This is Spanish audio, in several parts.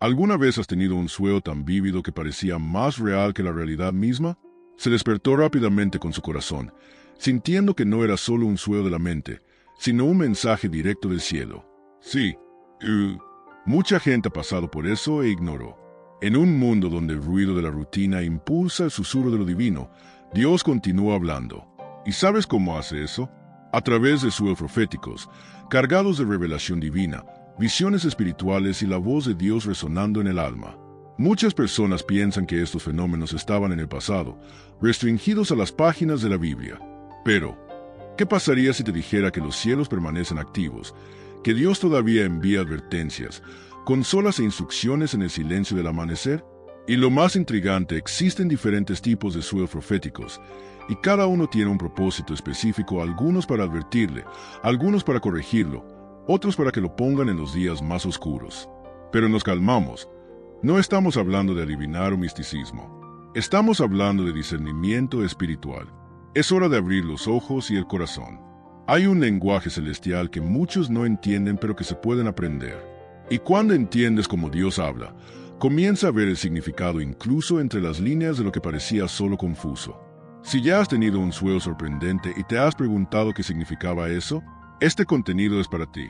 ¿Alguna vez has tenido un sueño tan vívido que parecía más real que la realidad misma? Se despertó rápidamente con su corazón, sintiendo que no era solo un sueño de la mente, sino un mensaje directo del cielo. Sí, mucha gente ha pasado por eso e ignoró. En un mundo donde el ruido de la rutina impulsa el susurro de lo divino, Dios continúa hablando. ¿Y sabes cómo hace eso? A través de sueños proféticos, cargados de revelación divina, visiones espirituales y la voz de Dios resonando en el alma. Muchas personas piensan que estos fenómenos estaban en el pasado, restringidos a las páginas de la Biblia. Pero, ¿qué pasaría si te dijera que los cielos permanecen activos, que Dios todavía envía advertencias, consolas e instrucciones en el silencio del amanecer? Y lo más intrigante, existen diferentes tipos de sueños proféticos, y cada uno tiene un propósito específico, algunos para advertirle, algunos para corregirlo, otros para que lo pongan en los días más oscuros. Pero nos calmamos. No estamos hablando de adivinar o misticismo. Estamos hablando de discernimiento espiritual. Es hora de abrir los ojos y el corazón. Hay un lenguaje celestial que muchos no entienden, pero que se pueden aprender. Y cuando entiendes cómo Dios habla, comienza a ver el significado incluso entre las líneas de lo que parecía solo confuso. Si ya has tenido un sueño sorprendente y te has preguntado qué significaba eso, este contenido es para ti.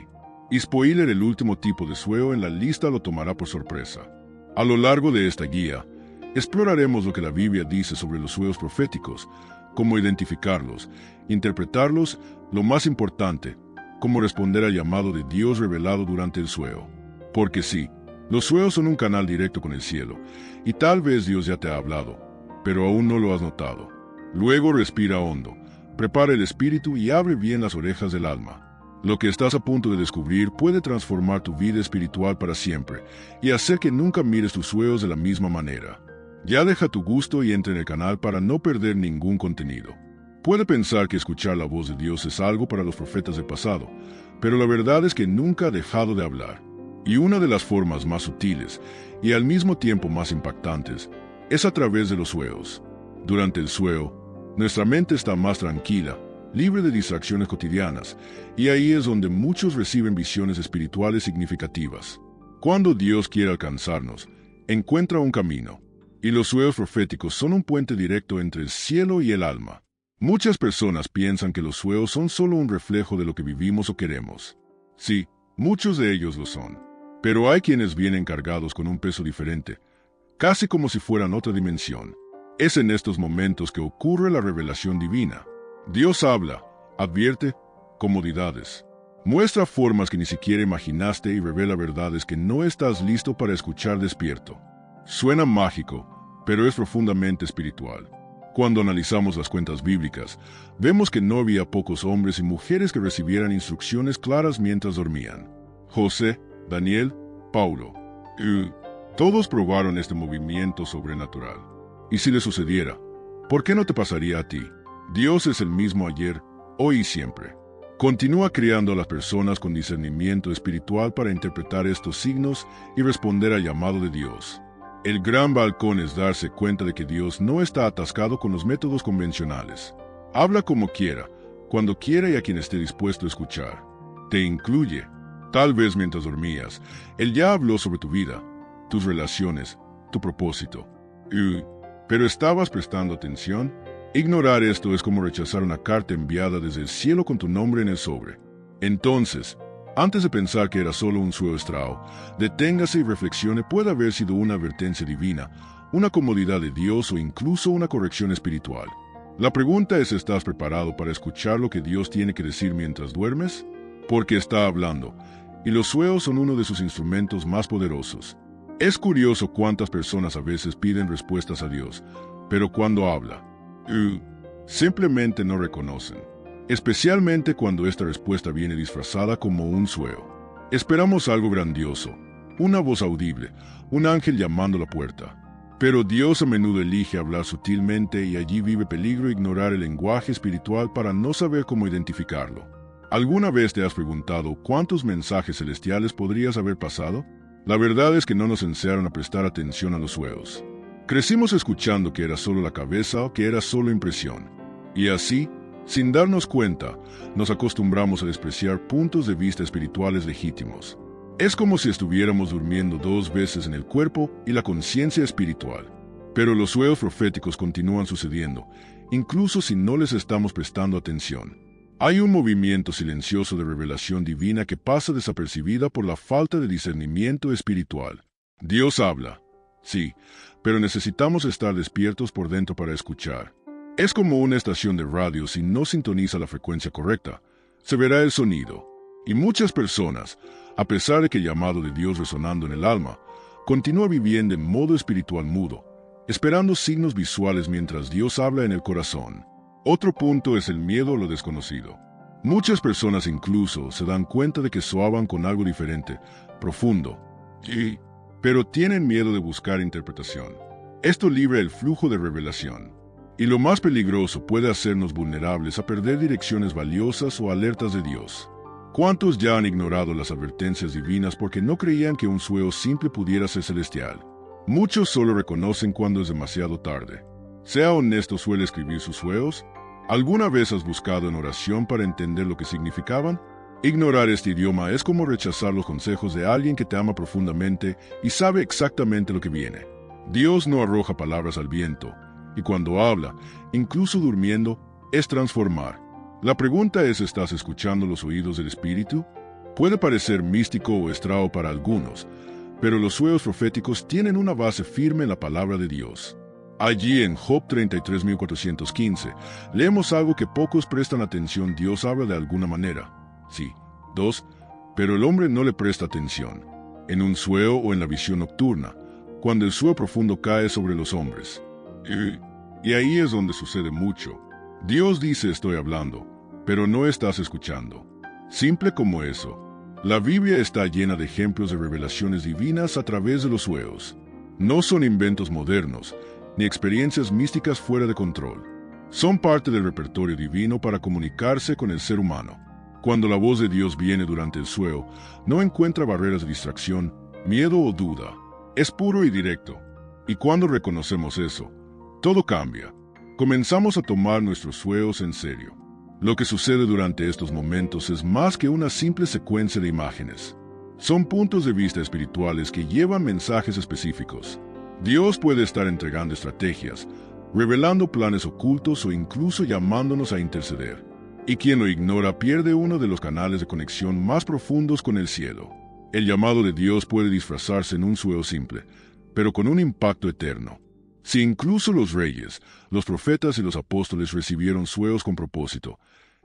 Y spoiler, el último tipo de sueño en la lista lo tomará por sorpresa. A lo largo de esta guía, exploraremos lo que la Biblia dice sobre los sueños proféticos, cómo identificarlos, interpretarlos, lo más importante, cómo responder al llamado de Dios revelado durante el sueño. Porque sí, los sueños son un canal directo con el cielo, y tal vez Dios ya te ha hablado, pero aún no lo has notado. Luego respira hondo, prepara el espíritu y abre bien las orejas del alma. Lo que estás a punto de descubrir puede transformar tu vida espiritual para siempre y hacer que nunca mires tus sueños de la misma manera. Ya deja tu gusto y entra en el canal para no perder ningún contenido. Puede pensar que escuchar la voz de Dios es algo para los profetas del pasado, pero la verdad es que nunca ha dejado de hablar. Y una de las formas más sutiles y al mismo tiempo más impactantes es a través de los sueños. Durante el sueño, nuestra mente está más tranquila, libre de distracciones cotidianas, y ahí es donde muchos reciben visiones espirituales significativas. Cuando Dios quiere alcanzarnos, encuentra un camino, y los sueños proféticos son un puente directo entre el cielo y el alma. Muchas personas piensan que los sueños son solo un reflejo de lo que vivimos o queremos. Sí, muchos de ellos lo son, pero hay quienes vienen cargados con un peso diferente, casi como si fueran otra dimensión. Es en estos momentos que ocurre la revelación divina. Dios habla, advierte, comodidades, muestra formas que ni siquiera imaginaste y revela verdades que no estás listo para escuchar despierto. Suena mágico, pero es profundamente espiritual. Cuando analizamos las cuentas bíblicas, vemos que no había pocos hombres y mujeres que recibieran instrucciones claras mientras dormían. José, Daniel, Paulo, todos probaron este movimiento sobrenatural. Y si le sucediera, ¿por qué no te pasaría a ti? Dios es el mismo ayer, hoy y siempre. Continúa criando a las personas con discernimiento espiritual para interpretar estos signos y responder al llamado de Dios. El gran balcón es darse cuenta de que Dios no está atascado con los métodos convencionales. Habla como quiera, cuando quiera y a quien esté dispuesto a escuchar. Te incluye. Tal vez mientras dormías, Él ya habló sobre tu vida, tus relaciones, tu propósito. ¿Pero estabas prestando atención? Ignorar esto es como rechazar una carta enviada desde el cielo con tu nombre en el sobre. Entonces, antes de pensar que era solo un sueño estrao, deténgase y reflexione. Puede haber sido una advertencia divina, una comodidad de Dios o incluso una corrección espiritual. La pregunta es: ¿estás preparado para escuchar lo que Dios tiene que decir mientras duermes? Porque está hablando, y los sueños son uno de sus instrumentos más poderosos. Es curioso cuántas personas a veces piden respuestas a Dios, pero cuando habla, simplemente no reconocen, especialmente cuando esta respuesta viene disfrazada como un sueño. Esperamos algo grandioso, una voz audible, un ángel llamando a la puerta. Pero Dios a menudo elige hablar sutilmente y allí vive peligro ignorar el lenguaje espiritual para no saber cómo identificarlo. ¿Alguna vez te has preguntado cuántos mensajes celestiales podrías haber pasado? La verdad es que no nos enseñaron a prestar atención a los sueños. Crecimos escuchando que era solo la cabeza o que era solo impresión. Y así, sin darnos cuenta, nos acostumbramos a despreciar puntos de vista espirituales legítimos. Es como si estuviéramos durmiendo 2 veces en el cuerpo y la conciencia espiritual. Pero los sueños proféticos continúan sucediendo, incluso si no les estamos prestando atención. Hay un movimiento silencioso de revelación divina que pasa desapercibida por la falta de discernimiento espiritual. Dios habla, sí, pero necesitamos estar despiertos por dentro para escuchar. Es como una estación de radio: si no sintoniza la frecuencia correcta, se verá el sonido. Y muchas personas, a pesar de que el llamado de Dios resonando en el alma, continúa viviendo en modo espiritual mudo, esperando signos visuales mientras Dios habla en el corazón. Otro punto es el miedo a lo desconocido. Muchas personas incluso se dan cuenta de que soaban con algo diferente, profundo, pero tienen miedo de buscar interpretación. Esto libra el flujo de revelación. Y lo más peligroso, puede hacernos vulnerables a perder direcciones valiosas o alertas de Dios. ¿Cuántos ya han ignorado las advertencias divinas porque no creían que un sueño simple pudiera ser celestial? Muchos solo reconocen cuando es demasiado tarde. Sea honesto, ¿suele escribir sus sueños? ¿Alguna vez has buscado en oración para entender lo que significaban? Ignorar este idioma es como rechazar los consejos de alguien que te ama profundamente y sabe exactamente lo que viene. Dios no arroja palabras al viento, y cuando habla, incluso durmiendo, es transformar. La pregunta es: ¿estás escuchando los oídos del Espíritu? Puede parecer místico o extraño para algunos, pero los sueños proféticos tienen una base firme en la palabra de Dios. Allí en Job 33:415, leemos algo que pocos prestan atención. Dios habla de alguna manera. Sí. 2. Pero el hombre no le presta atención. En un sueño o en la visión nocturna, cuando el sueño profundo cae sobre los hombres. Y ahí es donde sucede mucho. Dios dice: estoy hablando, pero no estás escuchando. Simple como eso. La Biblia está llena de ejemplos de revelaciones divinas a través de los sueños. No son inventos modernos, ni experiencias místicas fuera de control. Son parte del repertorio divino para comunicarse con el ser humano. Cuando la voz de Dios viene durante el sueño, no encuentra barreras de distracción, miedo o duda. Es puro y directo. Y cuando reconocemos eso, todo cambia. Comenzamos a tomar nuestros sueños en serio. Lo que sucede durante estos momentos es más que una simple secuencia de imágenes. Son puntos de vista espirituales que llevan mensajes específicos. Dios puede estar entregando estrategias, revelando planes ocultos o incluso llamándonos a interceder. Y quien lo ignora pierde uno de los canales de conexión más profundos con el cielo. El llamado de Dios puede disfrazarse en un sueño simple, pero con un impacto eterno. Si incluso los reyes, los profetas y los apóstoles recibieron sueños con propósito,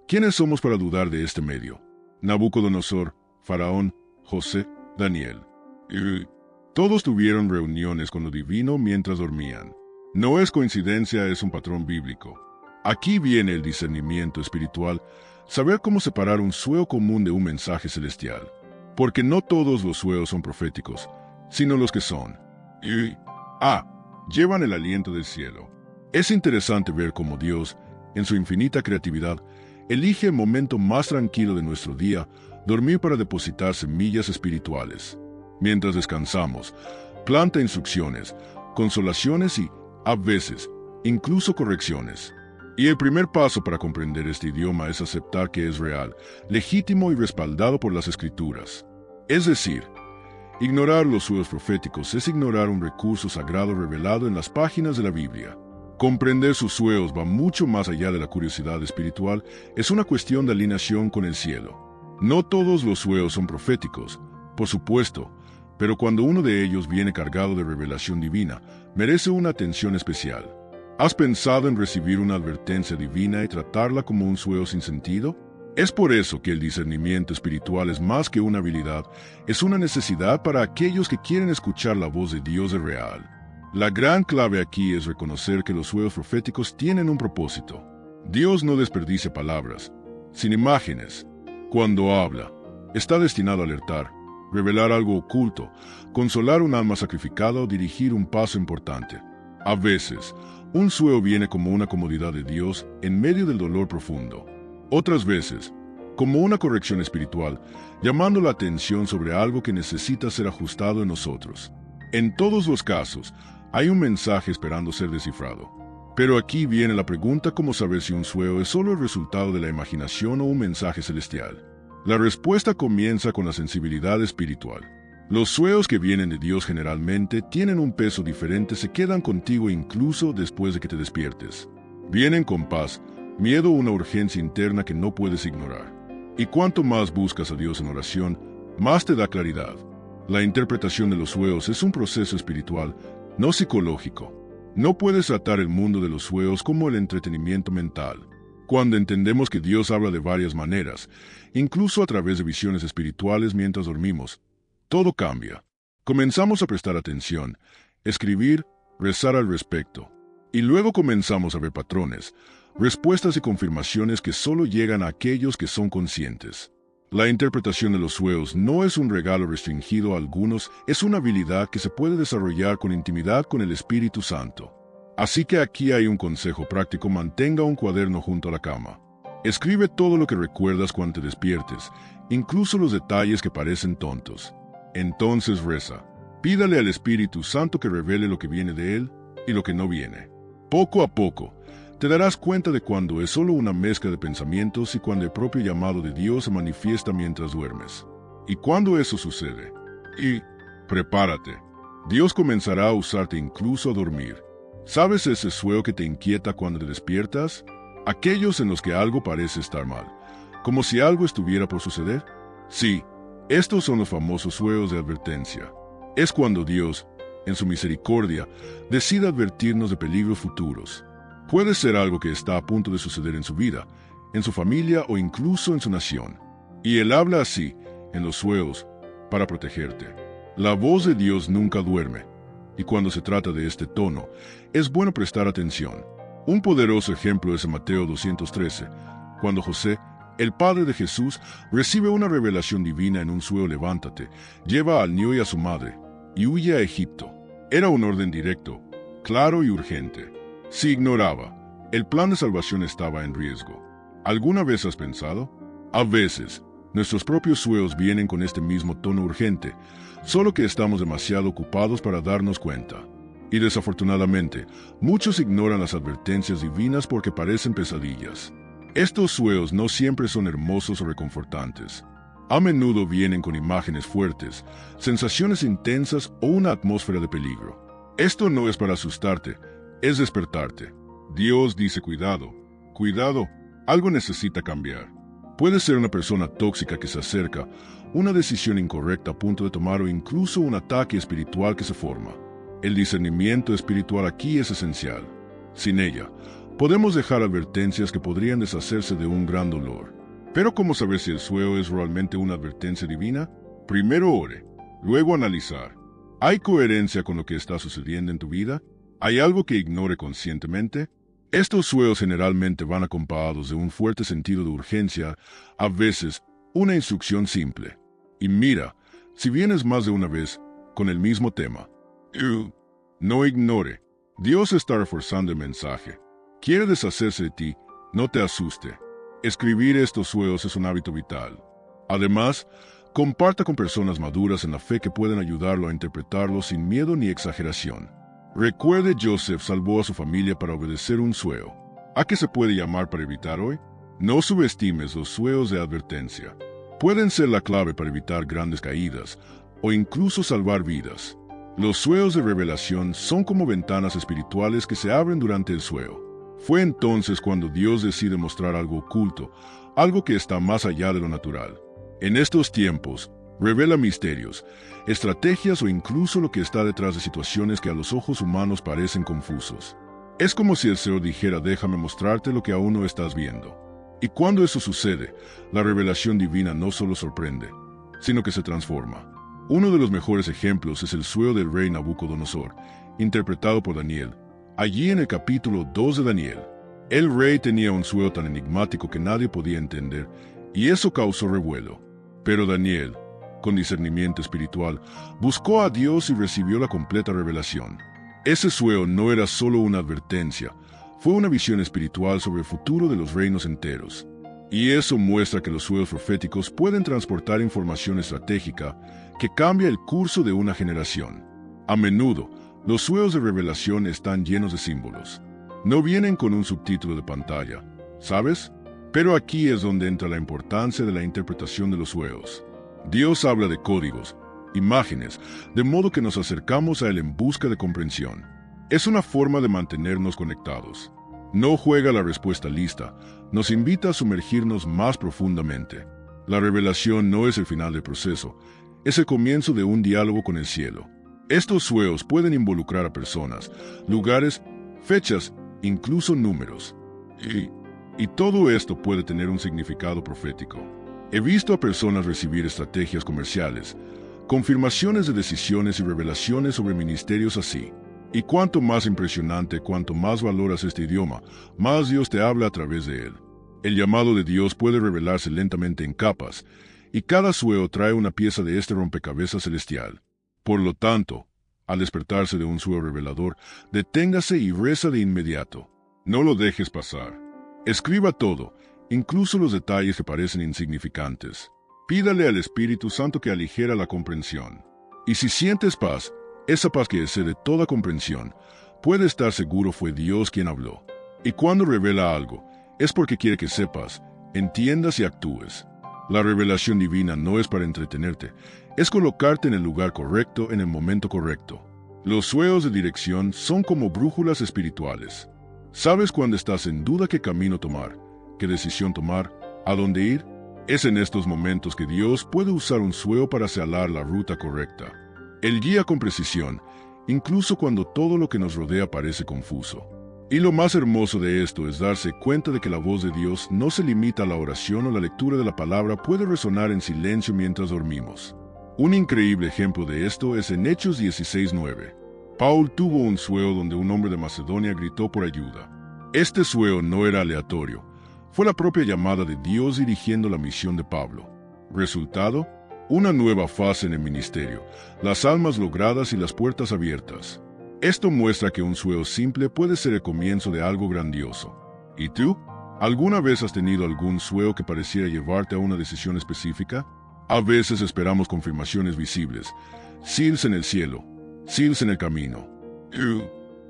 ¿quiénes somos para dudar de este medio? Nabucodonosor, Faraón, José, Daniel. Todos tuvieron reuniones con lo divino mientras dormían. No es coincidencia, es un patrón bíblico. Aquí viene el discernimiento espiritual, saber cómo separar un sueño común de un mensaje celestial. Porque no todos los sueños son proféticos, sino los que son. Llevan el aliento del cielo. Es interesante ver cómo Dios, en su infinita creatividad, elige el momento más tranquilo de nuestro día, dormir, para depositar semillas espirituales. Mientras descansamos, planta instrucciones, consolaciones y, a veces, incluso correcciones. Y el primer paso para comprender este idioma es aceptar que es real, legítimo y respaldado por las Escrituras. Es decir, ignorar los sueños proféticos es ignorar un recurso sagrado revelado en las páginas de la Biblia. Comprender sus sueños va mucho más allá de la curiosidad espiritual, es una cuestión de alineación con el cielo. No todos los sueños son proféticos, por supuesto, pero cuando uno de ellos viene cargado de revelación divina, merece una atención especial. ¿Has pensado en recibir una advertencia divina y tratarla como un sueño sin sentido? Es por eso que el discernimiento espiritual es más que una habilidad, es una necesidad para aquellos que quieren escuchar la voz de Dios de real. La gran clave aquí es reconocer que los sueños proféticos tienen un propósito. Dios no desperdicia palabras, sin imágenes. Cuando habla, está destinado a alertar, revelar algo oculto, consolar un alma sacrificada o dirigir un paso importante. A veces, un sueño viene como una comodidad de Dios en medio del dolor profundo. Otras veces, como una corrección espiritual, llamando la atención sobre algo que necesita ser ajustado en nosotros. En todos los casos, hay un mensaje esperando ser descifrado. Pero aquí viene la pregunta: ¿cómo saber si un sueño es solo el resultado de la imaginación o un mensaje celestial? La respuesta comienza con la sensibilidad espiritual. Los sueños que vienen de Dios generalmente tienen un peso diferente, se quedan contigo incluso después de que te despiertes. Vienen con paz, miedo o una urgencia interna que no puedes ignorar. Y cuanto más buscas a Dios en oración, más te da claridad. La interpretación de los sueños es un proceso espiritual, no psicológico. No puedes tratar el mundo de los sueños como el entretenimiento mental. Cuando entendemos que Dios habla de varias maneras, incluso a través de visiones espirituales mientras dormimos, todo cambia. Comenzamos a prestar atención, escribir, rezar al respecto. Y luego comenzamos a ver patrones, respuestas y confirmaciones que solo llegan a aquellos que son conscientes. La interpretación de los sueños no es un regalo restringido a algunos, es una habilidad que se puede desarrollar con intimidad con el Espíritu Santo. Así que aquí hay un consejo práctico: mantenga un cuaderno junto a la cama. Escribe todo lo que recuerdas cuando te despiertes, incluso los detalles que parecen tontos. Entonces reza. Pídale al Espíritu Santo que revele lo que viene de Él y lo que no viene. Poco a poco, te darás cuenta de cuando es solo una mezcla de pensamientos y cuando el propio llamado de Dios se manifiesta mientras duermes. Y cuando eso sucede, prepárate. Dios comenzará a usarte incluso a dormir. ¿Sabes ese sueño que te inquieta cuando te despiertas? Aquellos en los que algo parece estar mal, como si algo estuviera por suceder. Sí, estos son los famosos sueños de advertencia. Es cuando Dios, en su misericordia, decide advertirnos de peligros futuros. Puede ser algo que está a punto de suceder en su vida, en su familia o incluso en su nación. Y Él habla así, en los sueños, para protegerte. La voz de Dios nunca duerme, y cuando se trata de este tono, es bueno prestar atención. Un poderoso ejemplo es en Mateo 213, cuando José, el padre de Jesús, recibe una revelación divina en un sueño: levántate, lleva al niño y a su madre, y huye a Egipto. Era un orden directo, claro y urgente. Si ignoraba, el plan de salvación estaba en riesgo. ¿Alguna vez has pensado? A veces, nuestros propios sueños vienen con este mismo tono urgente, solo que estamos demasiado ocupados para darnos cuenta. Y desafortunadamente, muchos ignoran las advertencias divinas porque parecen pesadillas. Estos sueños no siempre son hermosos o reconfortantes. A menudo vienen con imágenes fuertes, sensaciones intensas o una atmósfera de peligro. Esto no es para asustarte, es despertarte. Dios dice: cuidado, cuidado, algo necesita cambiar. Puede ser una persona tóxica que se acerca, una decisión incorrecta a punto de tomar o incluso un ataque espiritual que se forma. El discernimiento espiritual aquí es esencial. Sin ella, podemos dejar advertencias que podrían deshacerse de un gran dolor. Pero ¿cómo saber si el sueño es realmente una advertencia divina? Primero ore, luego analizar. ¿Hay coherencia con lo que está sucediendo en tu vida? ¿Hay algo que ignore conscientemente? Estos sueños generalmente van acompañados de un fuerte sentido de urgencia, a veces una instrucción simple. Y mira, si vienes más de una vez con el mismo tema, no ignore. Dios está reforzando el mensaje. Quiere deshacerse de ti, no te asuste. Escribir estos sueños es un hábito vital. Además, comparta con personas maduras en la fe que pueden ayudarlo a interpretarlo sin miedo ni exageración. Recuerde, Joseph salvó a su familia para obedecer un sueño. ¿A qué se puede llamar para evitar hoy? No subestimes los sueños de advertencia. Pueden ser la clave para evitar grandes caídas o incluso salvar vidas. Los sueños de revelación son como ventanas espirituales que se abren durante el sueño. Fue entonces cuando Dios decide mostrar algo oculto, algo que está más allá de lo natural. En estos tiempos, revela misterios, estrategias o incluso lo que está detrás de situaciones que a los ojos humanos parecen confusos. Es como si el Señor dijera: déjame mostrarte lo que aún no estás viendo. Y cuando eso sucede, la revelación divina no solo sorprende, sino que se transforma. Uno de los mejores ejemplos es el sueño del rey Nabucodonosor, interpretado por Daniel. Allí en el capítulo 2 de Daniel, el rey tenía un sueño tan enigmático que nadie podía entender, y eso causó revuelo. Pero Daniel, con discernimiento espiritual, buscó a Dios y recibió la completa revelación. Ese sueño no era solo una advertencia, fue una visión espiritual sobre el futuro de los reinos enteros. Y eso muestra que los sueños proféticos pueden transportar información estratégica que cambia el curso de una generación. A menudo, los sueños de revelación están llenos de símbolos. No vienen con un subtítulo de pantalla, ¿sabes? Pero aquí es donde entra la importancia de la interpretación de los sueños. Dios habla de códigos, imágenes, de modo que nos acercamos a Él en busca de comprensión. Es una forma de mantenernos conectados. No juega la respuesta lista, nos invita a sumergirnos más profundamente. La revelación no es el final del proceso, es el comienzo de un diálogo con el cielo. Estos sueños pueden involucrar a personas, lugares, fechas, incluso números. Y todo esto puede tener un significado profético. He visto a personas recibir estrategias comerciales, confirmaciones de decisiones y revelaciones sobre ministerios así. Y cuanto más impresionante, cuanto más valoras este idioma, más Dios te habla a través de él. El llamado de Dios puede revelarse lentamente en capas, y cada sueño trae una pieza de este rompecabezas celestial. Por lo tanto, al despertarse de un sueño revelador, deténgase y reza de inmediato. No lo dejes pasar. Escriba todo, incluso los detalles que parecen insignificantes. Pídale al Espíritu Santo que aligera la comprensión. Y si sientes paz, esa paz que excede toda comprensión, puede estar seguro fue Dios quien habló. Y cuando revela algo, es porque quiere que sepas, entiendas y actúes. La revelación divina no es para entretenerte, es colocarte en el lugar correcto en el momento correcto. Los sueños de dirección son como brújulas espirituales. ¿Sabes cuando estás en duda qué camino tomar, qué decisión tomar, a dónde ir? Es en estos momentos que Dios puede usar un sueño para señalar la ruta correcta. Él guía con precisión, incluso cuando todo lo que nos rodea parece confuso. Y lo más hermoso de esto es darse cuenta de que la voz de Dios no se limita a la oración o la lectura de la palabra puede resonar en silencio mientras dormimos. Un increíble ejemplo de esto es en Hechos 16:9. Paul tuvo un sueño donde un hombre de Macedonia gritó por ayuda. Este sueño no era aleatorio, fue la propia llamada de Dios dirigiendo la misión de Pablo. Resultado, una nueva fase en el ministerio, las almas logradas y las puertas abiertas. Esto muestra que un sueño simple puede ser el comienzo de algo grandioso. ¿Y tú? ¿Alguna vez has tenido algún sueño que pareciera llevarte a una decisión específica? A veces esperamos confirmaciones visibles, seals en el cielo, seals en el camino.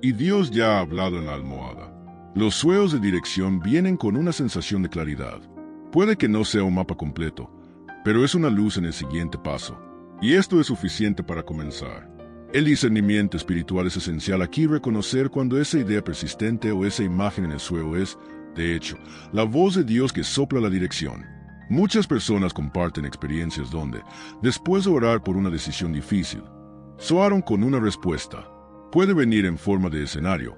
Y Dios ya ha hablado en la almohada. Los sueños de dirección vienen con una sensación de claridad. Puede que no sea un mapa completo, pero es una luz en el siguiente paso. Y esto es suficiente para comenzar. El discernimiento espiritual es esencial aquí reconocer cuando esa idea persistente o esa imagen en el sueño es, de hecho, la voz de Dios que sopla la dirección. Muchas personas comparten experiencias donde, después de orar por una decisión difícil, soñaron con una respuesta. Puede venir en forma de escenario,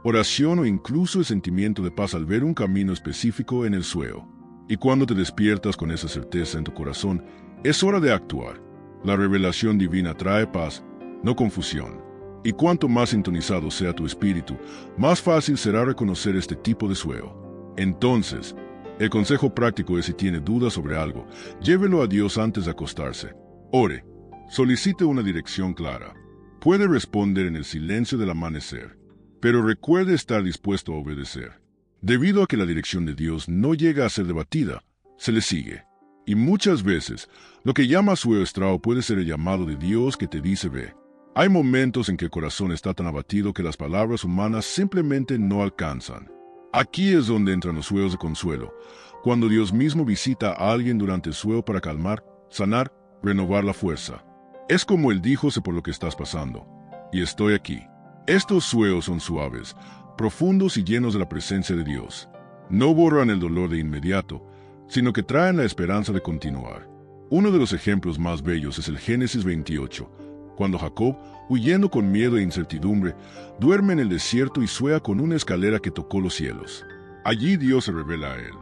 oración o incluso el sentimiento de paz al ver un camino específico en el sueño. Y cuando te despiertas con esa certeza en tu corazón, es hora de actuar. La revelación divina trae paz, no confusión. Y cuanto más sintonizado sea tu espíritu, más fácil será reconocer este tipo de sueño. Entonces, el consejo práctico es si tiene dudas sobre algo, llévelo a Dios antes de acostarse. Ore, solicite una dirección clara. Puede responder en el silencio del amanecer, pero recuerde estar dispuesto a obedecer. Debido a que la dirección de Dios no llega a ser debatida, se le sigue. Y muchas veces, lo que llama sueño estrao puede ser el llamado de Dios que te dice ve. Hay momentos en que el corazón está tan abatido que las palabras humanas simplemente no alcanzan. Aquí es donde entran los sueños de consuelo, cuando Dios mismo visita a alguien durante el sueño para calmar, sanar, renovar la fuerza. Es como Él dijo, sé por lo que estás pasando, y estoy aquí. Estos sueños son suaves, profundos y llenos de la presencia de Dios. No borran el dolor de inmediato, sino que traen la esperanza de continuar. Uno de los ejemplos más bellos es el Génesis 28, cuando Jacob, huyendo con miedo e incertidumbre, duerme en el desierto y sueña con una escalera que tocó los cielos. Allí Dios se revela a él.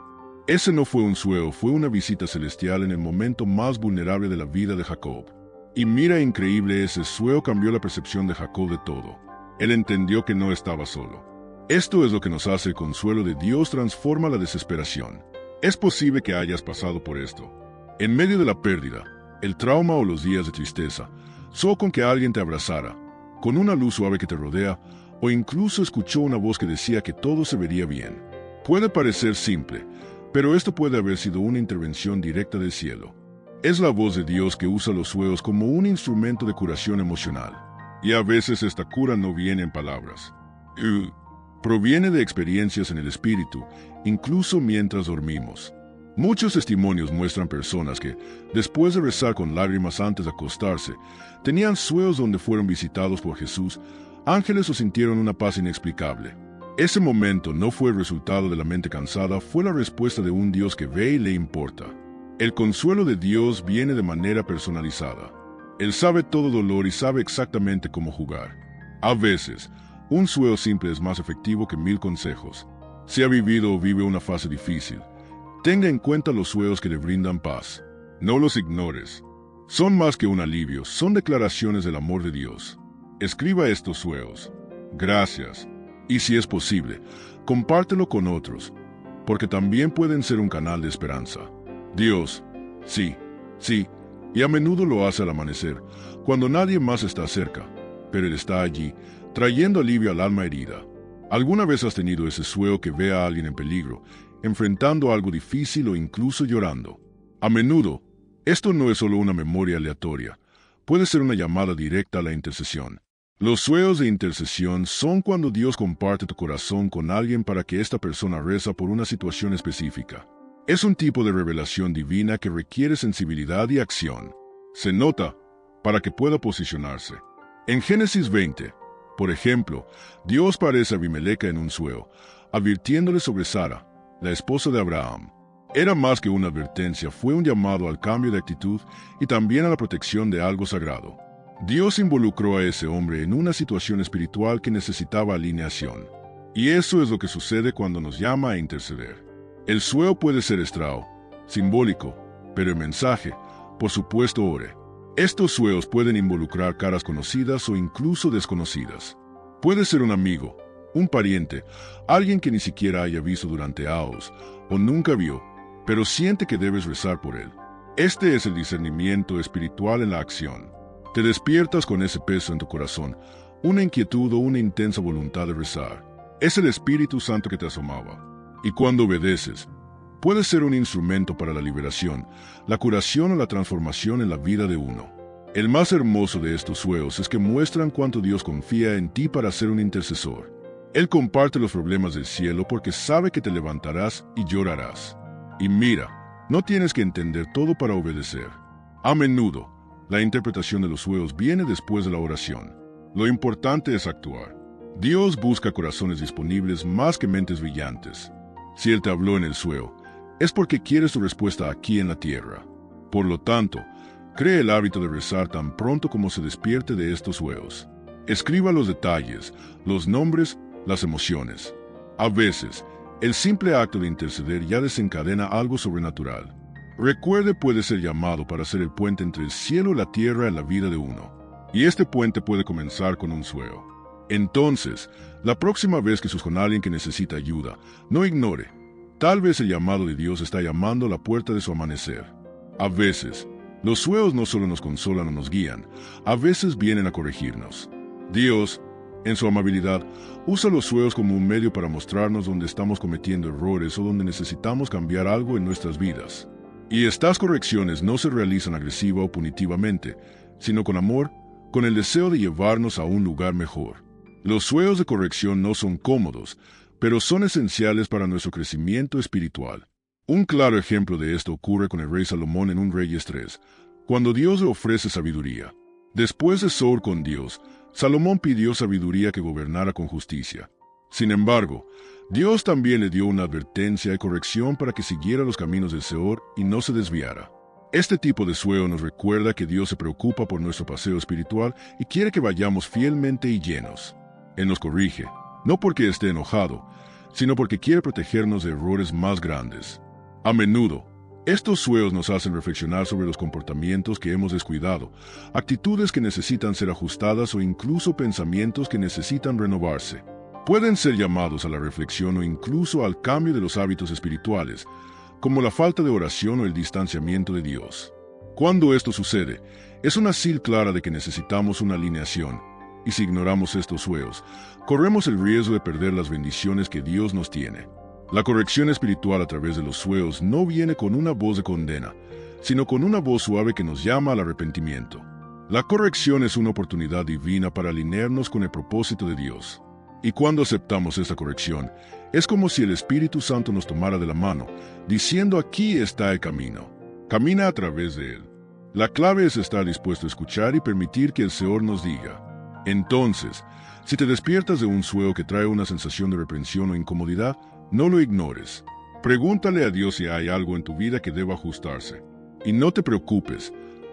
Ese no fue un sueño, fue una visita celestial en el momento más vulnerable de la vida de Jacob. Y mira, increíble, ese sueño cambió la percepción de Jacob de todo. Él entendió que no estaba solo. Esto es lo que nos hace el consuelo de Dios transforma la desesperación. Es posible que hayas pasado por esto. En medio de la pérdida, el trauma o los días de tristeza, solo con que alguien te abrazara, con una luz suave que te rodea, o incluso escuchó una voz que decía que todo se vería bien. Puede parecer simple, pero esto puede haber sido una intervención directa del cielo. Es la voz de Dios que usa los sueños como un instrumento de curación emocional. Y a veces esta cura no viene en palabras. Proviene de experiencias en el espíritu, incluso mientras dormimos. Muchos testimonios muestran personas que, después de rezar con lágrimas antes de acostarse, tenían sueños donde fueron visitados por Jesús, ángeles o sintieron una paz inexplicable. Ese momento no fue el resultado de la mente cansada, fue la respuesta de un Dios que ve y le importa. El consuelo de Dios viene de manera personalizada. Él sabe todo dolor y sabe exactamente cómo jugar. A veces, un sueño simple es más efectivo que 1000 consejos. Si ha vivido o vive una fase difícil, tenga en cuenta los sueños que le brindan paz. No los ignores. Son más que un alivio, son declaraciones del amor de Dios. Escriba estos sueños. Gracias. Y si es posible, compártelo con otros, porque también pueden ser un canal de esperanza. Dios, sí, y a menudo lo hace al amanecer, cuando nadie más está cerca, pero Él está allí, trayendo alivio al alma herida. ¿Alguna vez has tenido ese sueño que ve a alguien en peligro, enfrentando algo difícil o incluso llorando? A menudo, esto no es solo una memoria aleatoria, puede ser una llamada directa a la intercesión. Los sueños de intercesión son cuando Dios comparte tu corazón con alguien para que esta persona reza por una situación específica. Es un tipo de revelación divina que requiere sensibilidad y acción. Se nota para que pueda posicionarse. En Génesis 20, por ejemplo, Dios parece a Abimeleca en un sueño, advirtiéndole sobre Sara, la esposa de Abraham. Era más que una advertencia, fue un llamado al cambio de actitud y también a la protección de algo sagrado. Dios involucró a ese hombre en una situación espiritual que necesitaba alineación. Y eso es lo que sucede cuando nos llama a interceder. El sueño puede ser estrao, simbólico, pero el mensaje, por supuesto, ore. Estos sueños pueden involucrar caras conocidas o incluso desconocidas. Puede ser un amigo, un pariente, alguien que ni siquiera haya visto durante años o nunca vio, pero siente que debes rezar por él. Este es el discernimiento espiritual en la acción. Te despiertas con ese peso en tu corazón, una inquietud o una intensa voluntad de rezar. Es el Espíritu Santo que te asomaba. Y cuando obedeces, puedes ser un instrumento para la liberación, la curación o la transformación en la vida de uno. El más hermoso de estos sueños es que muestran cuánto Dios confía en ti para ser un intercesor. Él comparte los problemas del cielo porque sabe que te levantarás y llorarás. Y mira, no tienes que entender todo para obedecer. A menudo, la interpretación de los sueños viene después de la oración. Lo importante es actuar. Dios busca corazones disponibles más que mentes brillantes. Si Él te habló en el sueño, es porque quiere su respuesta aquí en la tierra. Por lo tanto, cree el hábito de rezar tan pronto como se despierte de estos sueños. Escriba los detalles, los nombres, las emociones. A veces, el simple acto de interceder ya desencadena algo sobrenatural. Recuerde, puede ser llamado para ser el puente entre el cielo y la tierra en la vida de uno. Y este puente puede comenzar con un sueño. Entonces, la próxima vez que sus con alguien que necesita ayuda, no ignore. Tal vez el llamado de Dios está llamando a la puerta de su amanecer. A veces, los sueños no solo nos consolan o nos guían, a veces vienen a corregirnos. Dios, en su amabilidad, usa los sueños como un medio para mostrarnos dónde estamos cometiendo errores o donde necesitamos cambiar algo en nuestras vidas. Y estas correcciones no se realizan agresiva o punitivamente, sino con amor, con el deseo de llevarnos a un lugar mejor. Los sueños de corrección no son cómodos, pero son esenciales para nuestro crecimiento espiritual. Un claro ejemplo de esto ocurre con el rey Salomón en un Reyes 3, cuando Dios le ofrece sabiduría. Después de Soar con Dios, Salomón pidió sabiduría que gobernara con justicia. Sin embargo, Dios también le dio una advertencia y corrección para que siguiera los caminos del Seor y no se desviara. Este tipo de sueño nos recuerda que Dios se preocupa por nuestro paseo espiritual y quiere que vayamos fielmente y llenos. Él nos corrige, no porque esté enojado, sino porque quiere protegernos de errores más grandes. A menudo, estos sueños nos hacen reflexionar sobre los comportamientos que hemos descuidado, actitudes que necesitan ser ajustadas o incluso pensamientos que necesitan renovarse. Pueden ser llamados a la reflexión o incluso al cambio de los hábitos espirituales, como la falta de oración o el distanciamiento de Dios. Cuando esto sucede, es una señal clara de que necesitamos una alineación, y si ignoramos estos sueños, corremos el riesgo de perder las bendiciones que Dios nos tiene. La corrección espiritual a través de los sueños no viene con una voz de condena, sino con una voz suave que nos llama al arrepentimiento. La corrección es una oportunidad divina para alinearnos con el propósito de Dios. Y cuando aceptamos esta corrección, es como si el Espíritu Santo nos tomara de la mano, diciendo: aquí está el camino. Camina a través de él. La clave es estar dispuesto a escuchar y permitir que el Señor nos diga. Entonces, si te despiertas de un sueño que trae una sensación de reprensión o incomodidad, no lo ignores. Pregúntale a Dios si hay algo en tu vida que deba ajustarse. Y no te preocupes,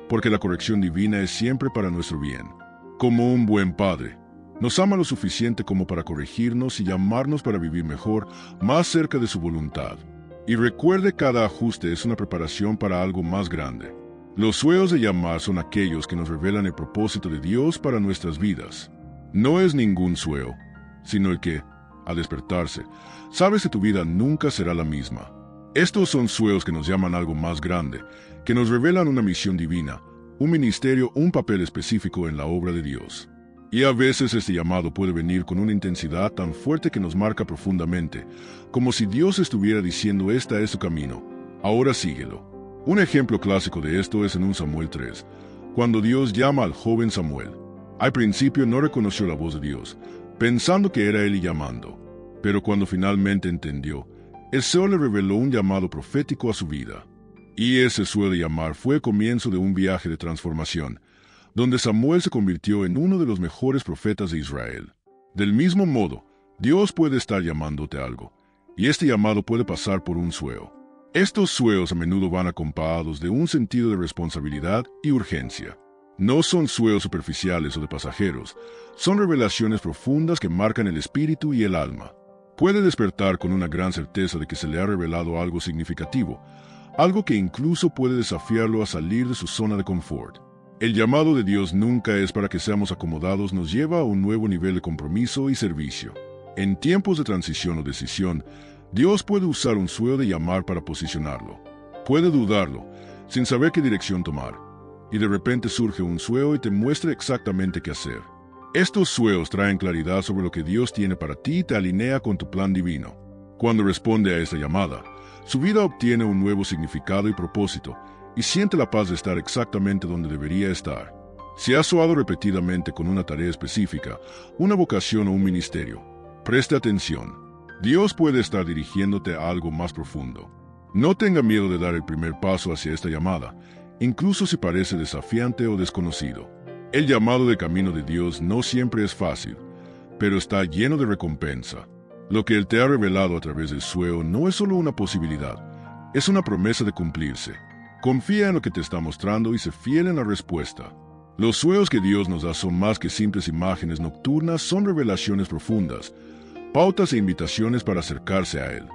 porque la corrección divina es siempre para nuestro bien. Como un buen padre, nos ama lo suficiente como para corregirnos y llamarnos para vivir mejor, más cerca de su voluntad. Y recuerde, cada ajuste es una preparación para algo más grande. Los sueños de llamar son aquellos que nos revelan el propósito de Dios para nuestras vidas. No es ningún sueño, sino el que, al despertarse, sabes que tu vida nunca será la misma. Estos son sueños que nos llaman a algo más grande, que nos revelan una misión divina, un ministerio, un papel específico en la obra de Dios. Y a veces este llamado puede venir con una intensidad tan fuerte que nos marca profundamente, como si Dios estuviera diciendo: este es tu camino, ahora síguelo. Un ejemplo clásico de esto es en 1 Samuel 3, cuando Dios llama al joven Samuel. Al principio no reconoció la voz de Dios, pensando que era Eli llamando, pero cuando finalmente entendió, el Señor le reveló un llamado profético a su vida. Y ese sueño de llamar fue el comienzo de un viaje de transformación, donde Samuel se convirtió en uno de los mejores profetas de Israel. Del mismo modo, Dios puede estar llamándote a algo, y este llamado puede pasar por un sueño. Estos sueños a menudo van acompañados de un sentido de responsabilidad y urgencia. No son sueños superficiales o de pasajeros, son revelaciones profundas que marcan el espíritu y el alma. Puede despertar con una gran certeza de que se le ha revelado algo significativo, algo que incluso puede desafiarlo a salir de su zona de confort. El llamado de Dios nunca es para que seamos acomodados, nos lleva a un nuevo nivel de compromiso y servicio. En tiempos de transición o decisión, Dios puede usar un sueño de llamar para posicionarlo. Puede dudarlo, sin saber qué dirección tomar, y de repente surge un sueño y te muestra exactamente qué hacer. Estos sueños traen claridad sobre lo que Dios tiene para ti y te alinea con tu plan divino. Cuando responde a esta llamada, su vida obtiene un nuevo significado y propósito, y siente la paz de estar exactamente donde debería estar. Si has soñado repetidamente con una tarea específica, una vocación o un ministerio, preste atención. Dios puede estar dirigiéndote a algo más profundo. No tenga miedo de dar el primer paso hacia esta llamada, incluso si parece desafiante o desconocido. El llamado de camino de Dios no siempre es fácil, pero está lleno de recompensa. Lo que Él te ha revelado a través del sueño no es solo una posibilidad, es una promesa de cumplirse. Confía en lo que te está mostrando y sé fiel en la respuesta. Los sueños que Dios nos da son más que simples imágenes nocturnas, son revelaciones profundas, pautas e invitaciones para acercarse a Él.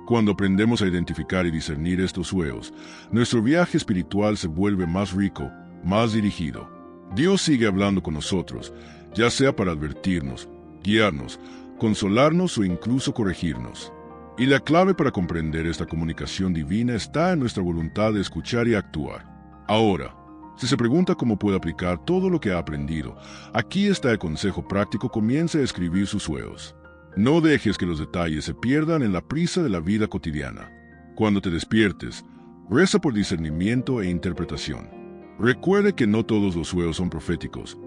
Cuando aprendemos a identificar y discernir estos sueños, nuestro viaje espiritual se vuelve más rico, más dirigido. Dios sigue hablando con nosotros, ya sea para advertirnos, guiarnos, consolarnos o incluso corregirnos. Y la clave para comprender esta comunicación divina está en nuestra voluntad de escuchar y actuar. Ahora, si se pregunta cómo puede aplicar todo lo que ha aprendido, aquí está el consejo práctico: comience a escribir sus sueños. No dejes que los detalles se pierdan en la prisa de la vida cotidiana. Cuando te despiertes, reza por discernimiento e interpretación. Recuerde que no todos los sueños son proféticos,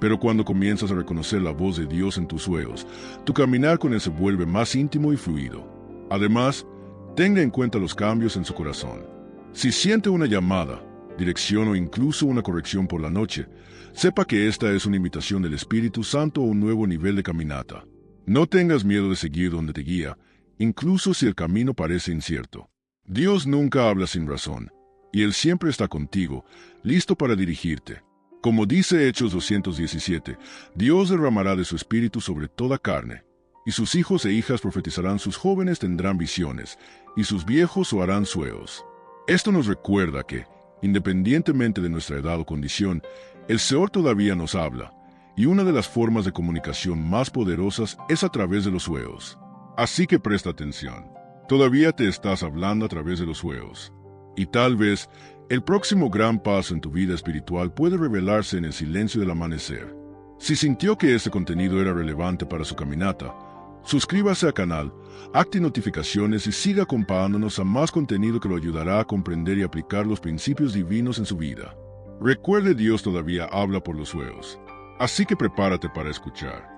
pero cuando comienzas a reconocer la voz de Dios en tus sueños, tu caminar con Él se vuelve más íntimo y fluido. Además, tenga en cuenta los cambios en su corazón. Si siente una llamada, dirección o incluso una corrección por la noche, sepa que esta es una invitación del Espíritu Santo a un nuevo nivel de caminata. No tengas miedo de seguir donde te guía, incluso si el camino parece incierto. Dios nunca habla sin razón, y Él siempre está contigo, listo para dirigirte. Como dice Hechos 2:17, Dios derramará de su Espíritu sobre toda carne, y sus hijos e hijas profetizarán, sus jóvenes tendrán visiones, y sus viejos harán sueños. Esto nos recuerda que, independientemente de nuestra edad o condición, el Señor todavía nos habla, y una de las formas de comunicación más poderosas es a través de los sueños. Así que presta atención. Todavía te estás hablando a través de los sueños. Y tal vez, el próximo gran paso en tu vida espiritual puede revelarse en el silencio del amanecer. Si sintió que este contenido era relevante para su caminata, suscríbase al canal, active notificaciones y siga acompañándonos a más contenido que lo ayudará a comprender y aplicar los principios divinos en su vida. Recuerde, Dios todavía habla por los sueños. Así que prepárate para escuchar.